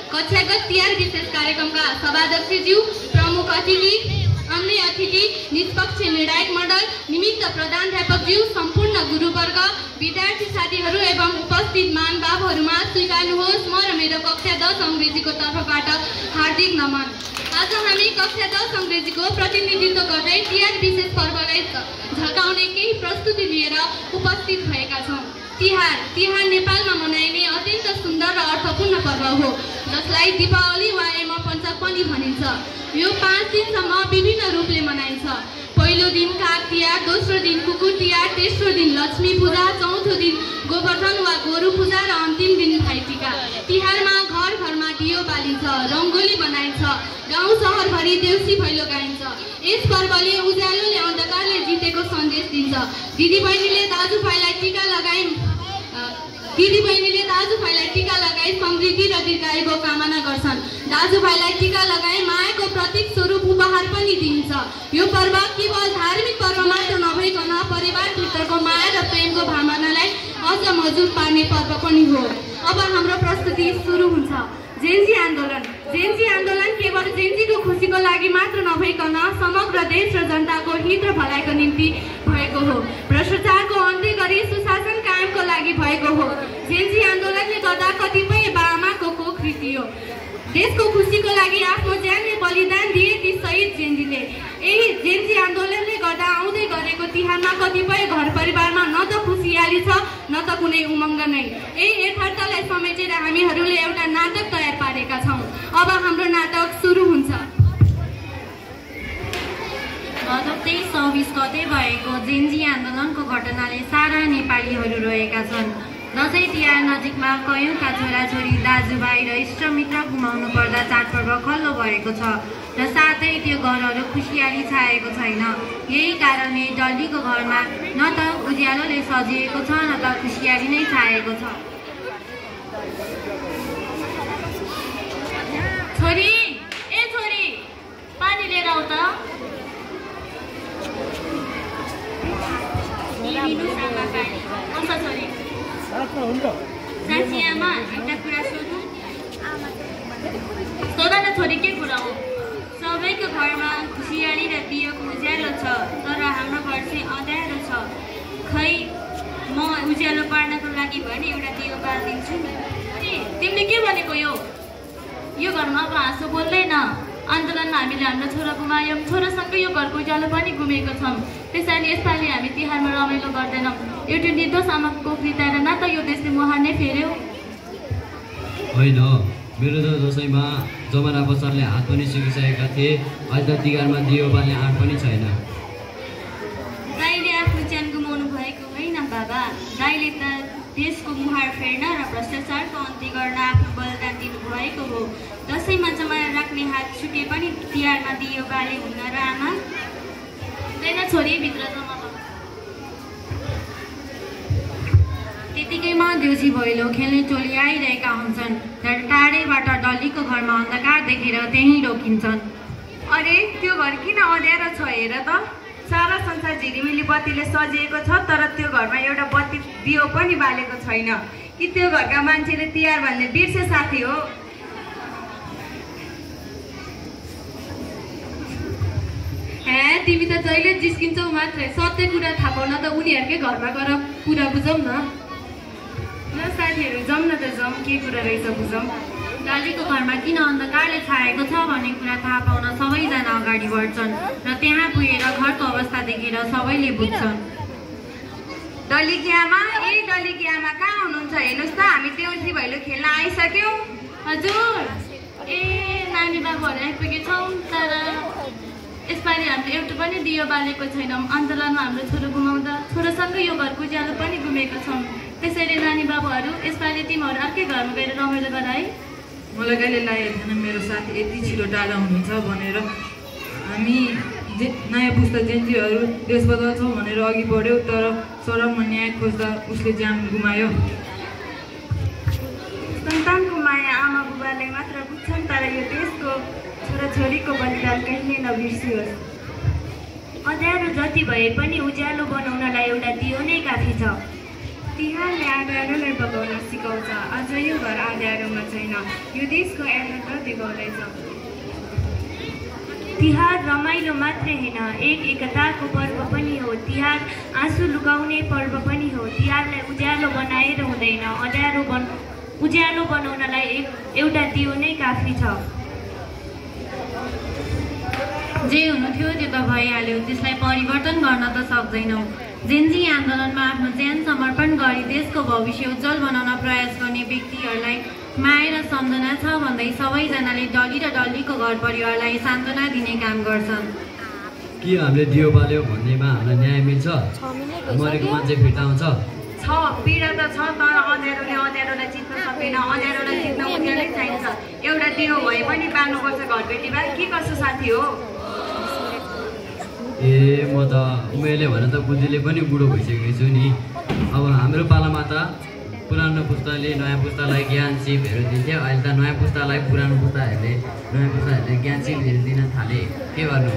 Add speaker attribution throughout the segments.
Speaker 1: कक्षागत तिहार विशेष कार्यक्रमका सभाध्यक्षज्यू, प्रमुख अतिथि, अन्य अतिथि, निष्पक्ष निर्णायक मण्डल, निमित्त प्रधानाध्यापकज्यू, सम्पूर्ण गुरुवर्ग, विद्यार्थी साथीहरू एवं उपस्थित महानुभावहरूमा स्वीकार्नुहोस् म र मेरो कक्षा 10 अङ्ग्रेजीको तर्फबाट हार्दिक नमन। आज हामी कक्षा 10 अङ्ग्रेजीको प्रतिनिधित्व गर्दै तिहार विशेष पर्वलाई झल्काउने केही प्रस्तुति लिएर उपस्थित भएका छौँ। तिहार नेपालमा मनाइने अत्यन्त सुन्दर र अर्थपूर्ण पर्व हो, जसलाई दीपावली वा एमा पञ्चक पनि भनिन्छ। यो 5 दिनसम्म विभिन्न रूपले मनाइन्छ। पहिलो दिन काग तिहार, दोस्रो दिन कुकुर तिहार, तेस्रो दिन लक्ष्मी पूजा, चौथो दिन गोवर्धन वा गोरु पूजा र अन्तिम दिन भाइटिका। तिहारमा घर घरमा दियो बालिन्छ, रङ्गोली बनाइन्छ, गाउँ सहरभरि देउसी भैलो गाइन्छ। यस पर्वले उज्यालोले अन्धकारले जितेको सन्देश दिन्छ। दिदीबहिनीले दाजुभाइलाई टीका लगाई समृद्धि र दीर्घायुको कामना गर्छन्। दाजुभाइलाई टीका लगाई मायाको प्रतीक स्वरूप उपहार पनि दिइन्छ। यो पर्व केवल धार्मिक पर्व मात्र नभइकन परिवारभित्रको माया र प्रेमको भावनालाई अझ मजबुत पार्ने पर्व पनि हो। अब हाम्रो प्रस्तुति सुरु हुन्छ। जेन्जी आन्दोलन केवल जेन्जीको खुसीको लागि मात्र नभइकन समग्र देश र जनताको हित र भलाइको निम्ति भएको हो। भ्रष्टाचारको अन्त्य गरी सुशासन कायमको लागि भएको हो। जेन्जी आन्दोलनले गर्दा कतिपय बाआमाको कोख रितियो। देशको खुसीको लागि आफ्नो ज्यानले बलिदान दिए ती शहीद जेन्जीले। यही जेन्जी आन्दोलनले गर्दा आउँदै गरेको तिहारमा कतिपय घर परिवारमा न त खुसियाली छ न त कुनै उमङ्ग नै। यही यथार्थलाई समेटेर हामीहरूले एउटा नाटक तयार पारेका छौँ। अब हाम्रो नाटक सुरु हुन्छ।
Speaker 2: गत 23-24 गते भएको जेन्जी आन्दोलनको घटनाले सारा नेपालीहरू रोएका छन्। दसैँ तिहार नजिकमा कयौँका छोराछोरी, दाजुभाइ र इष्टमित्र गुमाउनु पर्दा चाडपर्व खल्लो भएको छ र साथै त्यो घरहरू खुसियाली छाएको छैन। यही कारणले डल्लीको घरमा न त उज्यालोले सजिएको छ न त खुसियाली नै छाएको छ।
Speaker 1: छोरी पानी लिएर आऊ त। साँच्ची आमा, एउटा कुरा सोधौँ? सोध न छोरी, के कुरा हो? सबैको घरमा खुसियाली र दियोको उज्यालो छ, तर हाम्रो घर चाहिँ अँध्यारो छ। खै म उज्यालो पार्नको लागि भने एउटा दियो बालिदिन्छु नि। तिमीले के भनेको? यो घरमा अब हाँसो बोल्दैन। आन्दोलनमा हामीले हाम्रो छोरा गुमायौँ, छोरासँगै यो घरको उज्यालो पनि गुमेको छौँ। त्यसैले यसपालि हामी तिहारमा रमाइलो गर्दैनौँ। एउटा निर्दोष आमाको कोख रिताएर न त यो देशले मुहार नै फेर्यो।
Speaker 3: होइन, मेरो त दसैँमा जमाना बच्चाले हात पनि सिकिसकेका थिए। अहिले त तिहारमा दियो बाल्ने आँट पनि छैन।
Speaker 1: दाइले आफ्नो ज्यान गुमाउनु भएको होइन बाबा। दाइले त देशको मुहार फेर्न र भ्रष्टाचारको अन्त्य गर्न आफ्नो बलिदान दिनुभएको हो। दसैँमा जमाना राख्ने हात छुटे पनि तिहारमा दियो बाले हुन्न र आमा? हुँदैन छोरी, भित्र जमा।
Speaker 2: त्यतिकैमा देउसी भैलो खेल्ने टोली आइरहेका हुन्छन् र टाढैबाट डल्लीको घरमा अन्धकार देखेर त्यहीँ रोकिन्छन्।
Speaker 4: अरे त्यो घर किन अँध्यारो छ हेर त। सारा संसार झिलिमिली बत्तीले सजिएको छ, तर त्यो घरमा एउटा बत्ती दियो पनि बालेको छैन। कि त्यो घरका मान्छेले तिहार भन्ने बिर्से साथी हो?
Speaker 1: तिमी त जहिले जिस्किन्छौ मात्रै। सत्य कुरा थाहा पाउन त उनीहरूकै घरमा गएर कुरा बुझौँ न।
Speaker 4: ल साथीहरू, जाउँ न त, जाउँ, के कुरा रहेछ बुझौँ।
Speaker 2: डल्लीको घरमा किन अन्धकारले छाएको छ भन्ने कुरा थाहा पाउन सबैजना अगाडि बढ्छन् र त्यहाँ पुगेर घरको अवस्था देखेर सबैले बुझ्छन्।
Speaker 4: डल्लीकी आमा, डल्लीकी आमा कहाँ हुनुहुन्छ? हेर्नुहोस् त, हामी देउसी भैलो खेल्न आइसक्यौँ।
Speaker 1: हजुर, नानी बाबुहरू आइपुगेछौँ, तर यसपालि हामीले एउटा पनि दियो बालेको छैनौँ। आन्दोलनमा हाम्रो छोरो गुमाउँदा छोरोसँगै यो घरको उज्यालो पनि गुमेको छौँ। त्यसैले नानी बाबुहरू, यसपालि तिमीहरू अर्कै घरमा गएर रमाइलो गर है।
Speaker 5: मलाई कहिले लागेको थिएन मेरो साथी यति छिटो टाढा हुनुहुन्छ भनेर। हामी नयाँ पुस्ता जेन्जीहरू देश बदल्छौँ भनेर अघि बढ्यौँ, तर सडकमा न्याय खोज्दा उसले ज्यान गुमायो।
Speaker 4: सन्तानको माया आमा बुबाले मात्र बुझ्छन्, तर यो देशको छोराछोरीको बलिदान कहिले नबिर्सियोस्।
Speaker 6: अँध्यारो जति भए पनि उज्यालो बनाउनलाई एउटा दियो नै काफी छ।
Speaker 7: तिहारले आँध्यारोलाई बगाउन सिकाउँछ। आज यो घर आँध्यारोमा छैन, यो देशको एकाग्र देखाउँदैछ।
Speaker 6: तिहार रमाइलो मात्रै होइन, एकताको पर्व पनि हो। तिहार आँसु लुकाउने पर्व पनि हो। तिहारलाई उज्यालो बनाएर हुँदैन, उज्यालो बनाउनलाई एउटा दियो नै काफी छ।
Speaker 2: जे हुनु थियो त्यो त भइहाल्यो, त्यसलाई परिवर्तन गर्न त सक्दैनौँ। जेन्जी आन्दोलनमा आफ्नो ज्यान समर्पण गरी देशको भविष्य उज्जवल बनाउन प्रयास गर्ने व्यक्तिहरूलाई माया र सम्झना छ भन्दै सबैजनाले डली र डल्लीको घर परिवारलाई सान्त्वना दिने काम गर्छन्।
Speaker 3: के हामीले दियो बाल्यो भन्नेमा हामीलाई न्याय मिल्छ? मरेको मान्छे फिर्ता आउँछ?
Speaker 4: पीडा त छ, तर अँध्यारोलाई जित्न सक्दैन। अँध्यारोलाई जित्न उज्यालै चाहिन्छ। एउटा दियो भए पनि बाल्नुपर्छ घरबेटीमा। के कसो साथी हो?
Speaker 3: म त उमेरले भने त बुद्धिले पनि बुढो भइसकेको छु नि। अब हाम्रो पालामा त पुरानो पुस्ताले नयाँ पुस्तालाई ज्ञान सिपहरू दिन्थ्यो, अहिले त नयाँ पुस्तालाई पुरानो पुस्ताहरूले ज्ञान सिपहरू दिन थाले। के गर्नु?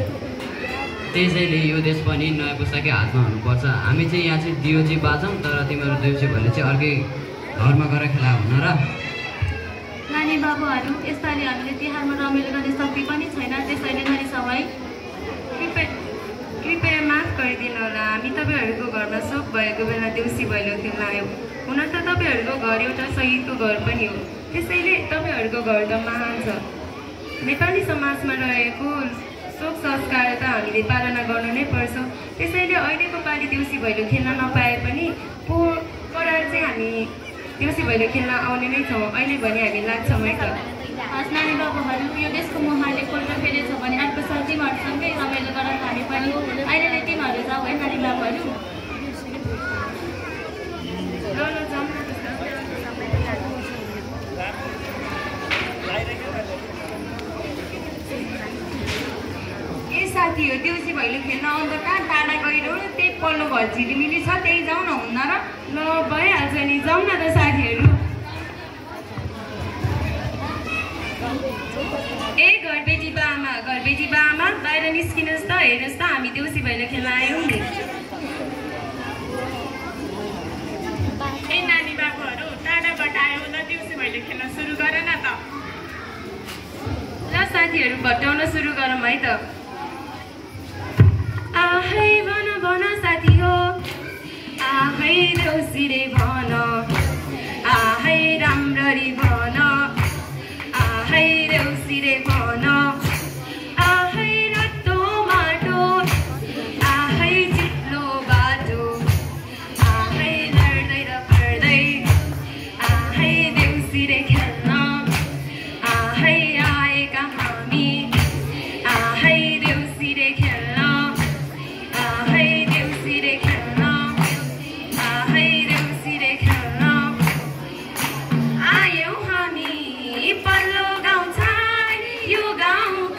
Speaker 3: त्यसैले यो देश पनि नयाँ पुस्ताकै हातमा हुनुपर्छ। हामी चाहिँ यहाँ चाहिँ दियो चाहिँ बाँच्छौँ, तर तिमीहरू देउसी भैलो चाहिँ अर्कै घरमा गएर खेला हुन र।
Speaker 1: नानी बाबुहरू, यसपालि हामीले तिहारमा रमाइलो गर्ने शक्ति पनि छैन, त्यसैले नरी सबै
Speaker 7: कृपया माफ गरिदिनु होला। हामी तपाईँहरूको घरमा शोक भएको बेला देउसी भैलो खेल्न आयौँ। हुन त तपाईँहरूको घर एउटा शहीदको घर पनि हो, त्यसैले तपाईँहरूको घर त महान छ। नेपाली समाजमा रहेको शोक संस्कार त हामीले पालना गर्नु नै पर्छ। त्यसैले अहिलेको पालि देउसी भैलो खेल्न नपाए पनि पर चाहिँ हामी देउसी भैलो खेल्न आउने नै छौँ। अहिले भने हामी लाग्छौँ है त।
Speaker 1: नानी बाबुहरू, यो देशको मुहारले पल्ट फेरेछ भने अर्को साल तिमीहरूसँगै रमाइलो गर्न हामी पनि अहिले तिमीहरू जाऊ है नानी बाबुहरू।
Speaker 4: ए साथी हो, देउसी भैलो खेल्न आउँदा कहाँ टाढा गइरहनु? त्यही पल्लो घर झिलिमिली छ, त्यही जाउँ न हुन्न र?
Speaker 7: ल भइहाल्छ नि, जाउँ न त साथीहरू। ए घरबेटी बाआमा बाहिर निस्किनुहोस् त, हेर्नुहोस् त हामी देउसी भैलो खेल्न आयौँ नि।
Speaker 8: ए नानी बाबुहरू, टाढाबाट आयो ल, देउसी भैलो खेल्न सुरु गर न त।
Speaker 7: ल साथीहरू, भट्टाउन सुरु गरौँ है त। आहै भन भन साथी हो, आहै देउसी रे भन, आहै राम्ररी भन, आहै देउसी रे भन, आहै रत्तो माटो, आहै चिप्लो बाटो, आहै लड्दै र पढ्दै, आहै देउसी रे खेल्न, आहै आएका हामी, आहै देउसी रे खेल्न, आहै देउसी रे खेल्न, आहै देउसी रे खेल्न। आयौँ हामी पल्लो गाउँ छ यो गाउँ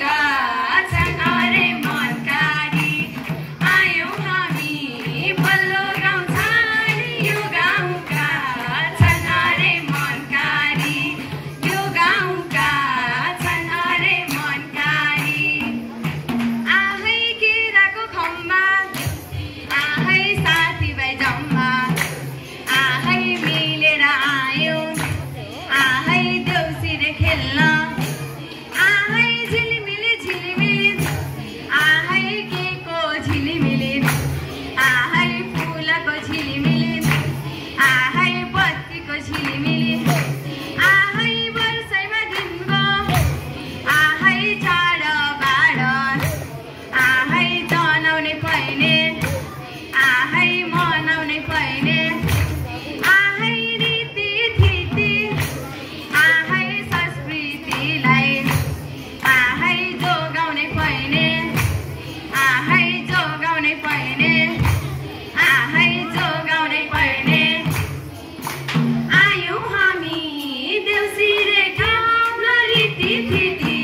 Speaker 4: रीति थिति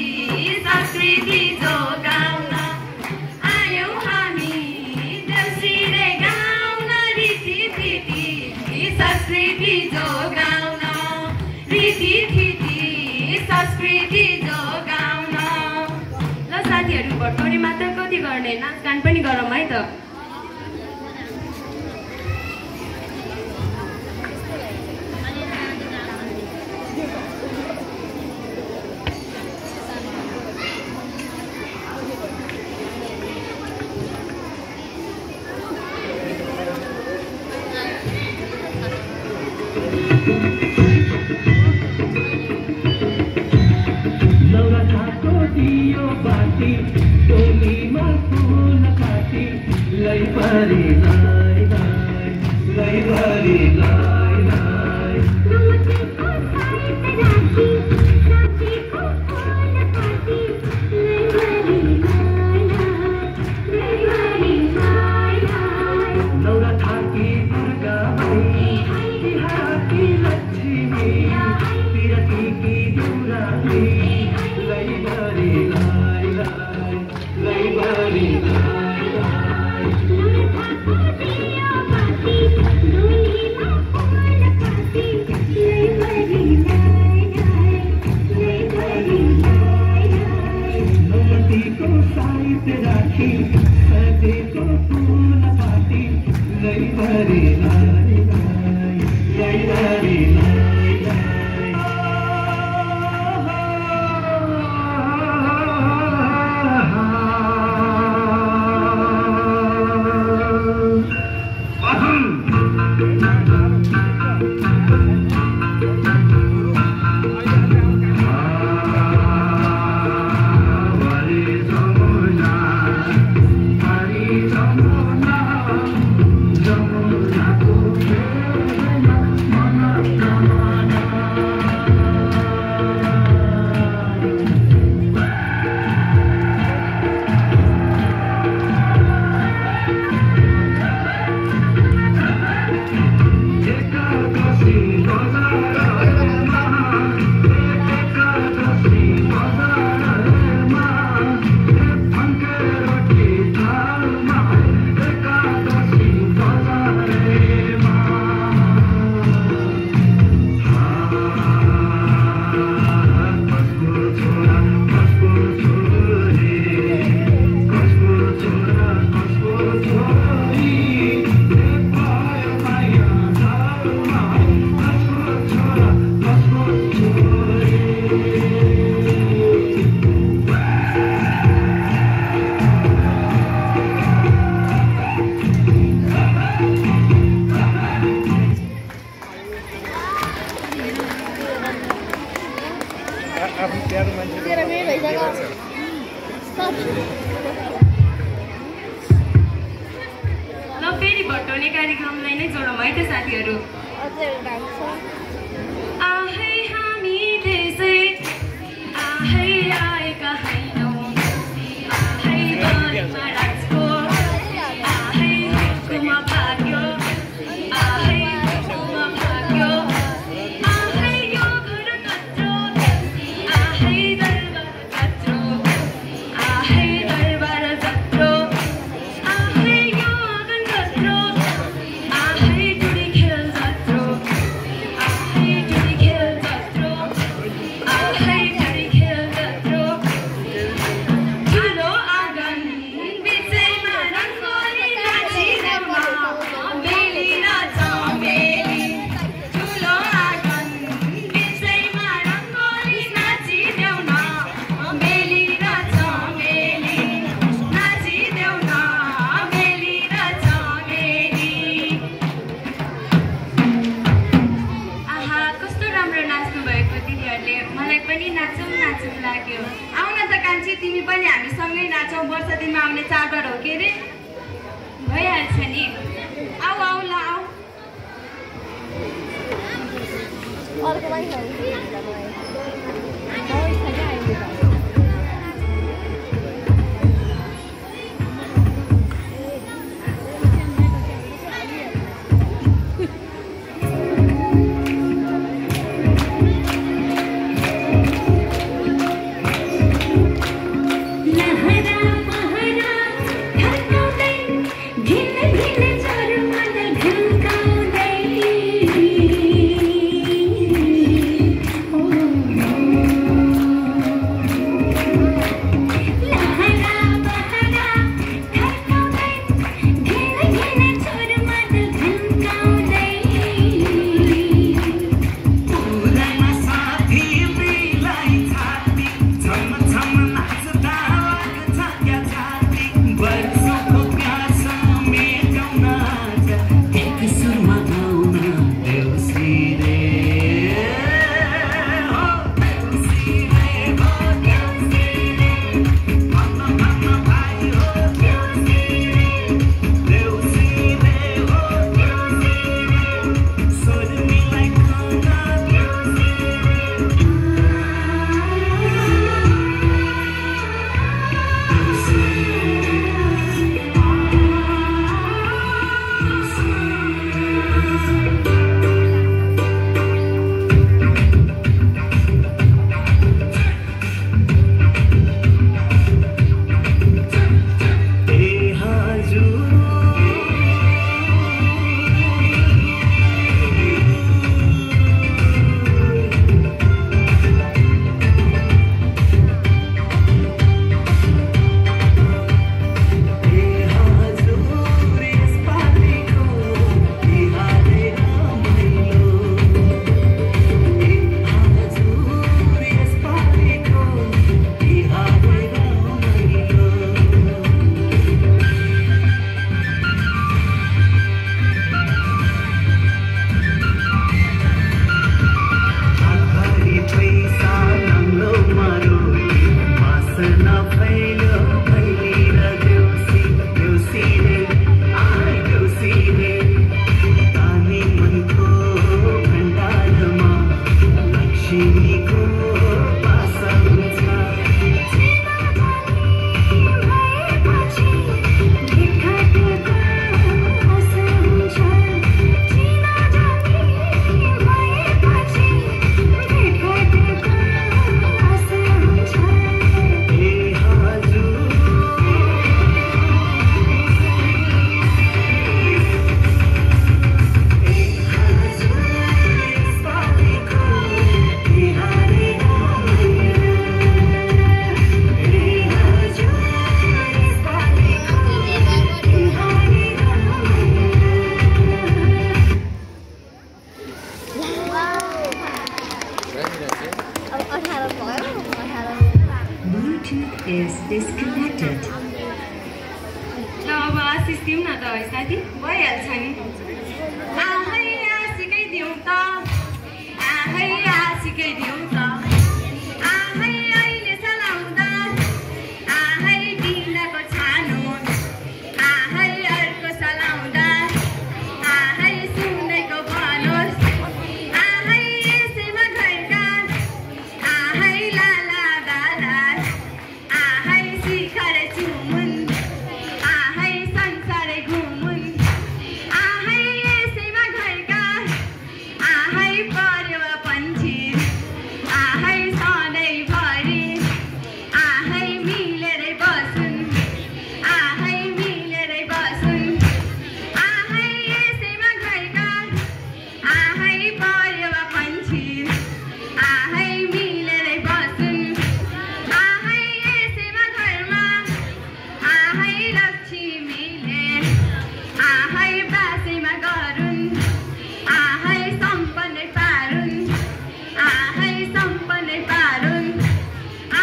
Speaker 4: संस्कृति जोगाउन आयौँ हामी देउसीले गाउन रीति थिति संस्कृति जोगाउन रीति थिति संस्कृति जोगाउन।
Speaker 7: ल साथीहरू भट्टौरी मात्र कति गर्ने नाचगान पनि गरौँ है त।
Speaker 9: Bluetooth is disconnected.
Speaker 7: ल अब आशिष दिउँ न त है साथी
Speaker 4: भइहाल्छ नि आहै आशिकै दिउँ त आहै आशिकै दिउँ त आहै अहिले चलाउँदा आहै दिनको छानो आहै अर्को चलाउँदा आहै सुन्दैको बनोस् आहै यसैमा घरका आहै लाला दादा आहै शिखर चुमुन आहै संसारै घुमुन् आहै यसैमा घरका आहै परेवा पन्छी आहै सधैँभरि आहै मिलेरै बसुन् आहै मिलेरै बसुन् आहै यसैमा घरका आहै परेवा पन्छी आहै मिलेरै बसुन् आहै यसैमा घरमा आहै लक्ष्मीले आहै बासैमा गरुन् आहै सम्पन्नै पारुन् आहै सम्पन्नै पारुन्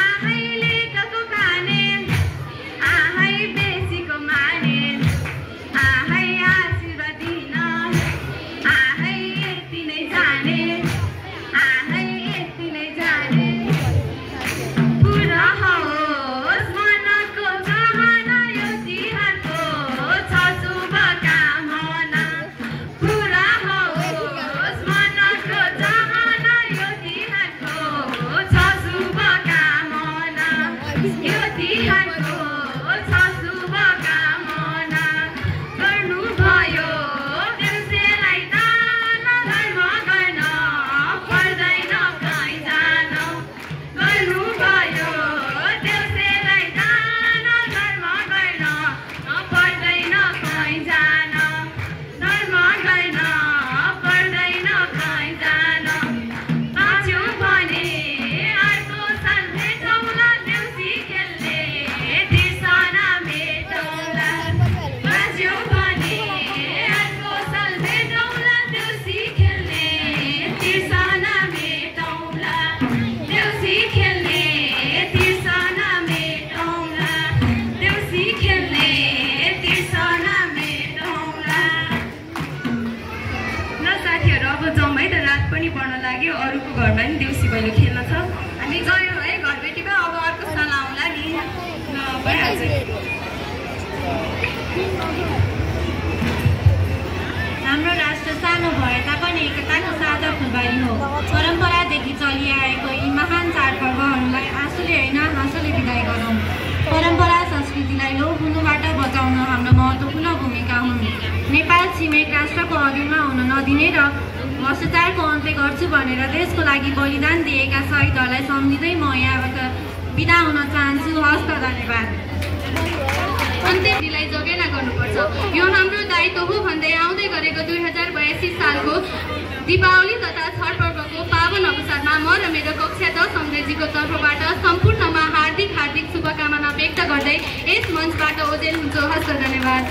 Speaker 4: आहै लेखको खाने आहै बेसीको माने आहै आशीर्वाद दिन आहै यति नै जाने आहै यति नै जाने पुरा होस् मनको चाहना यो तिहारको छ शुभकामना पुरा होस् मनको चाहना यो तिहारको छ शुभकामना यो तिहारको छ शुभकामना गर्नुभयो देउसेलाई दान धर्म गर्न पर्दैन कहीँ जान गर्नुभयो देउसेलाई दान धर्म गर्न पर्दैन कहीँ जान धर्म गर्न पर्दैन कहीँ जान बाँच्यो भने अर्को साल भेटौँला देउसी खेल्ने तिर्सना मेटौँला बाँच्यो भने अर्को साल भेटौँला देउसी खेल्ने तिर्सना मेटौँला देउसी खेल्ने तिर्सना मेटौँला देउसी खेल्ने तिर्सना मेटौँला
Speaker 7: ल साथीहरू अब जाउँ है त रात पनि पर्न लाग्यो अरूको घरमा नि देउसी भैलो खेल्न छ
Speaker 4: हामी गयौँ है घरबेटीमा अब अर्को साल आउँला नि
Speaker 7: ल भइहाल्छ
Speaker 2: हाम्रो राष्ट्र सानो भए तापनि एकताको साझा फुलबारी हो। परम्परादेखि चलिआएको यी महान चाडपर्वहरूलाई आँसुले होइन हाँसोले विदाय गरौँ। परम्परा संस्कृतिलाई लोप हुनुबाट बचाउन हाम्रो महत्त्वपूर्ण भूमिका हुन्। नेपाल छिमेक राष्ट्रको अधीनमा हुन नदिने र भ्रष्टाचारको अन्त्य गर्छु भनेर देशको लागि बलिदान दिएका शहीदहरूलाई सम्झिँदै म यहाँबाट बिदा हुन चाहन्छु। हस्त धन्यवाद।
Speaker 1: अन्त्यविधिलाई जोगाना गर्नुपर्छ। यो हाम्रो दायित्व हो भन्दै आउँदै गरेको 2082 सालको दीपावली तथा छठ पर्वको पावन अवसरमा म र मेरो कक्षा 10 अङ्ग्रेजीको तर्फबाट सम्पूर्णमा हार्दिक शुभकामना व्यक्त गर्दै यस मञ्चबाट ओजेल हुन्छु। हस्त धन्यवाद।